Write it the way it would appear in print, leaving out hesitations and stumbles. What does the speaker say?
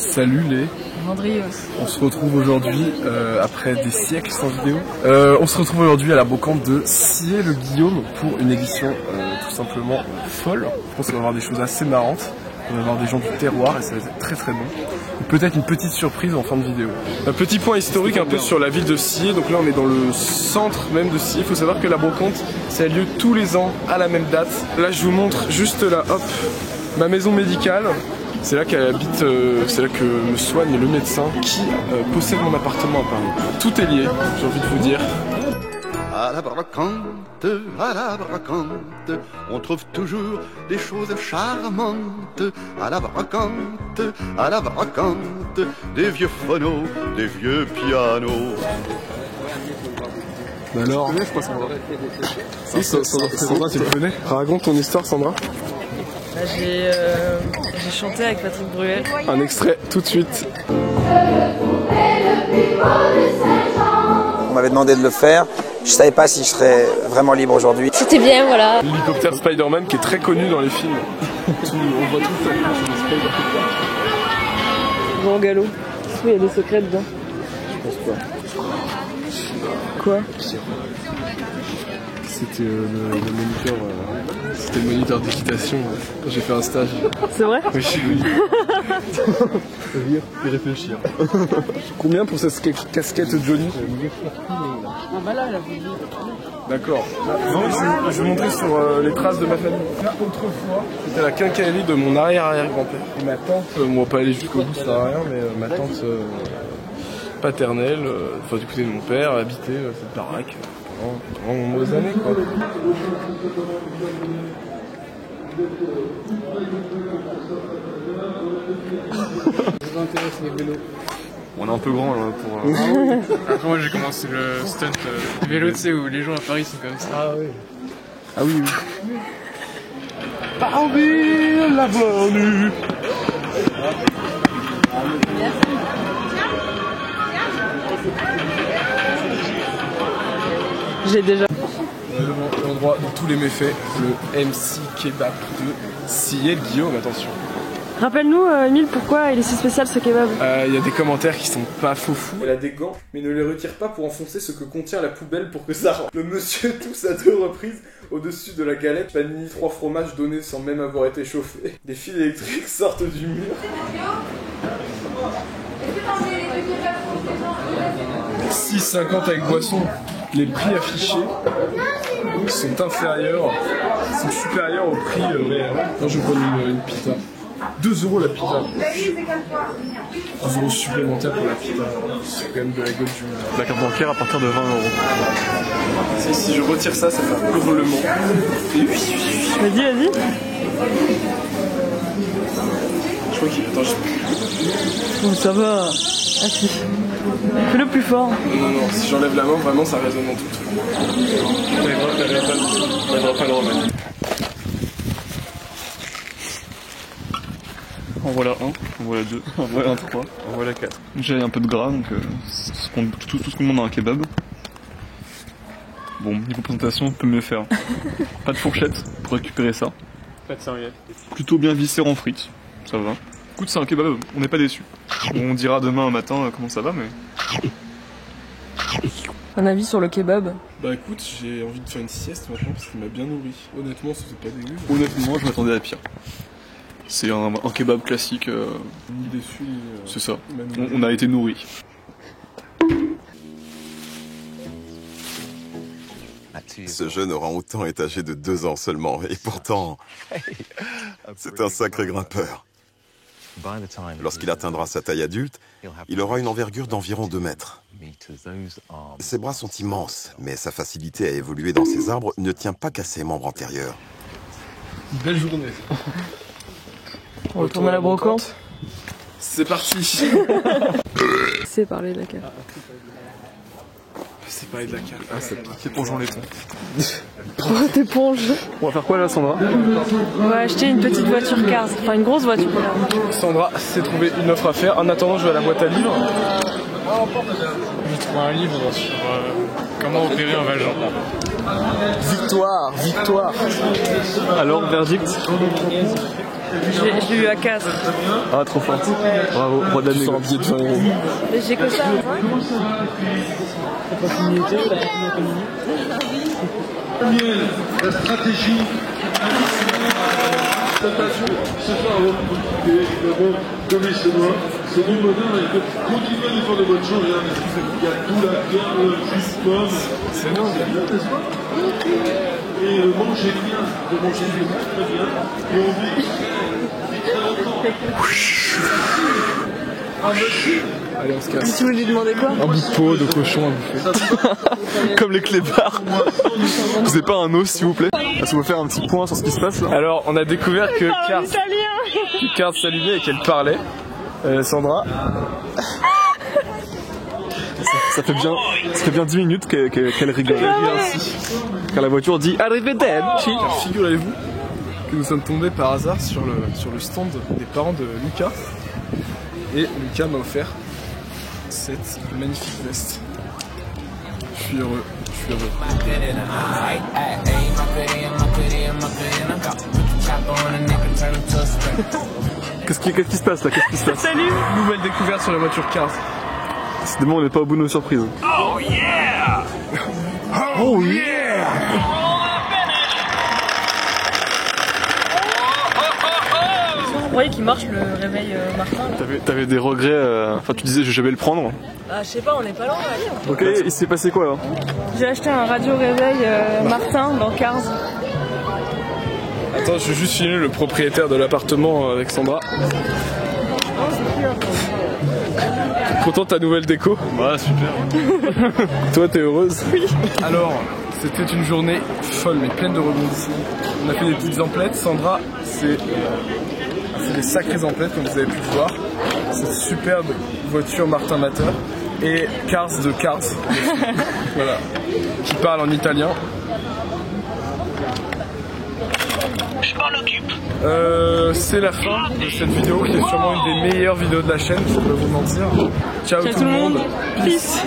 Salut les Andrios. On se retrouve aujourd'hui, après des siècles sans vidéo, on se retrouve aujourd'hui à la brocante de Sillé-le-Guillaume pour une édition tout simplement folle. Je pense qu'on va avoir des choses assez marrantes, on va avoir des gens du terroir et ça va être très très bon. Peut-être une petite surprise en fin de vidéo. Un petit point historique un peu sur la ville de Sillé, donc là on est dans le centre même de Sillé. Il faut savoir que la brocante, ça a lieu tous les ans à la même date. Là je vous montre juste là, hop, ma maison médicale. C'est là qu'elle habite, c'est là que me soigne le médecin qui possède mon appartement à Paris. Tout est lié, j'ai envie de vous dire. À la brocante, on trouve toujours des choses charmantes. À la brocante, des vieux phonos, des vieux pianos. Alors, tu connais, je crois, Sandra, tu le connais? Raconte ton histoire, Sandra. J'ai chanté avec Patrick Bruel. Un extrait tout de suite. On m'avait demandé de le faire. Je savais pas si je serais vraiment libre aujourd'hui. C'était bien, voilà. L'hélicoptère Spider-Man qui est très connu dans les films. On voit tout ça sur le Spider-Man. Grand galop. Il y a des secrets dedans. Je pense pas. Quoi? C'était le moniteur. C'était le moniteur d'équitation quand j'ai fait un stage. C'est vrai? Oui, oui. Rire et réfléchir. Combien pour cette casquette Johnny? Ah bah là, D'accord. Non, je vais montrer sur les traces de ma famille. Là, autrefois, c'était la quincaillerie de mon arrière-arrière-grand-père. Et ma tante, on va pas aller jusqu'au bout, ça sert à rien, mais ma tante paternelle, enfin du côté de mon père, habitait cette baraque pendant de nombreuses années, quoi. Ça m'intéresse les vélos. On est un peu grand là pour. Après moi j'ai commencé le stunt vélo, tu sais, où les gens à Paris sont comme ça. Ah oui. Ah oui, oui. Paris, l'avenue. J'ai déjà. L'endroit de tous les méfaits, le MC Kebab de Sillé-le-Guillaume, attention. Rappelle-nous, Emile, pourquoi il est si spécial ce kebab? Il y a des commentaires qui sont pas faux fous. Elle a des gants, mais ne les retire pas pour enfoncer ce que contient la poubelle pour que ça rentre. Le monsieur tousse à 2 reprises au-dessus de la galette. Panini 3 fromages donnés sans même avoir été chauffés. Des fils électriques sortent du mur. 6,50 avec boisson. Les prix affichés sont inférieurs, sont supérieurs au prix réel. Moi je prends une pizza. 2 € la pizza. 2 € supplémentaires pour la pizza. C'est quand même de la gueule du monde. La carte bancaire à partir de 20 €. Si je retire ça, ça fait un hurlement. Vas-y, vas-y. Je crois qu'il. Attends, Oh, ça va. Ah si. Fais-le plus fort. Non, si j'enlève la main, vraiment ça résonne dans tout le truc. On n'arrivera pas à le remettre. En voilà 1, en voilà 2, en voilà 3, en voilà 4. J'ai un peu de gras, donc tout ce qu'on demande dans un kebab. Bon, niveau présentation, on peut mieux faire. Pas de fourchette pour récupérer ça. Pas de serviette. Plutôt bien vissé en frites, ça va. Écoute, c'est un kebab, on n'est pas déçus. On dira demain matin comment ça va, mais... Un avis sur le kebab? Bah écoute, j'ai envie de faire une sieste maintenant parce qu'il m'a bien nourri. Honnêtement, c'était pas dégueu. Honnêtement, je m'attendais à pire. C'est un kebab classique. Ni déçu, ni. C'est ça. On a été nourris. Ce jeune aura autant est âgé de 2 ans seulement, et pourtant, c'est un sacré grimpeur. Lorsqu'il atteindra sa taille adulte, il aura une envergure d'environ 2 mètres. Ses bras sont immenses, mais sa facilité à évoluer dans ces arbres ne tient pas qu'à ses membres antérieurs. Belle journée. On retourne à la brocante. C'est parti. C'est parler de la carte. C'est parler de la carte. Ah, ça pique. Épongeons les tons. Oh, t'éponges. On va faire quoi là, Sandra? On va acheter une petite voiture Cars. Enfin, une grosse voiture. Sandra s'est trouvé une offre à faire. En attendant, je vais à la boîte à livres. J'ai trouvé un livre sur comment opérer un vagin. Victoire, victoire. Alors, verdict? J'ai eu à 4. Ah, trop fort. Bravo, roi de la négo. Un billet de 20 euros. Mais j'ai que ça. La stratégie. Ce soir, comme il se doit, c'est du bonheur et continuez à nous faire de bonnes choses. Il y a tout la viande, le jus de pomme. C'est bon, n'est-ce pas? Et mangez bien, très bien. Et on vit très longtemps. Allez, on se casse. Tu veux lui demander quoi? Un bout de peau de cochon à bouffer. Comme les clébards. Vous avez pas un os, s'il vous plaît? Est-ce qu'on va faire un petit point sur ce qui se passe là? Alors, on a découvert que Cars s'allumait et qu'elle parlait. Sandra. Ça fait bien 10 minutes qu'elle rigole. Quand la voiture dit arrivederci. Figurez-vous que nous sommes tombés par hasard sur le stand des parents de Lucas. Et Lucas m'a offert cette magnifique veste. Je suis heureux, Qu'est-ce qui se passe là? Salut. Nouvelle découverte sur la voiture Cars. Décidément, on n'est pas au bout de nos surprises. Oh yeah! Oh yeah! Vous voyez qu'il marche le réveil Martin. T'avais des regrets, enfin tu disais je vais jamais le prendre. Ah, je sais pas, on est pas loin là. Ok, il s'est passé quoi là? J'ai acheté un radio réveil Martin dans Cars. Attends, je vais juste filmer le propriétaire de l'appartement avec Sandra. Content de ta nouvelle déco? Ouais, super. Toi, t'es heureuse? Oui. Alors, c'était une journée folle, mais pleine de rebondissements. On a fait des petites emplettes. Sandra, c'est des sacrées emplettes, comme vous avez pu le voir. Cette superbe voiture Martin Matter. Et Cars de Cars. Voilà. Qui parle en italien. Je m'en occupe. C'est la fin de cette vidéo qui est sûrement une des meilleures vidéos de la chaîne, je peux pas vous mentir. Ciao tout le monde. Peace.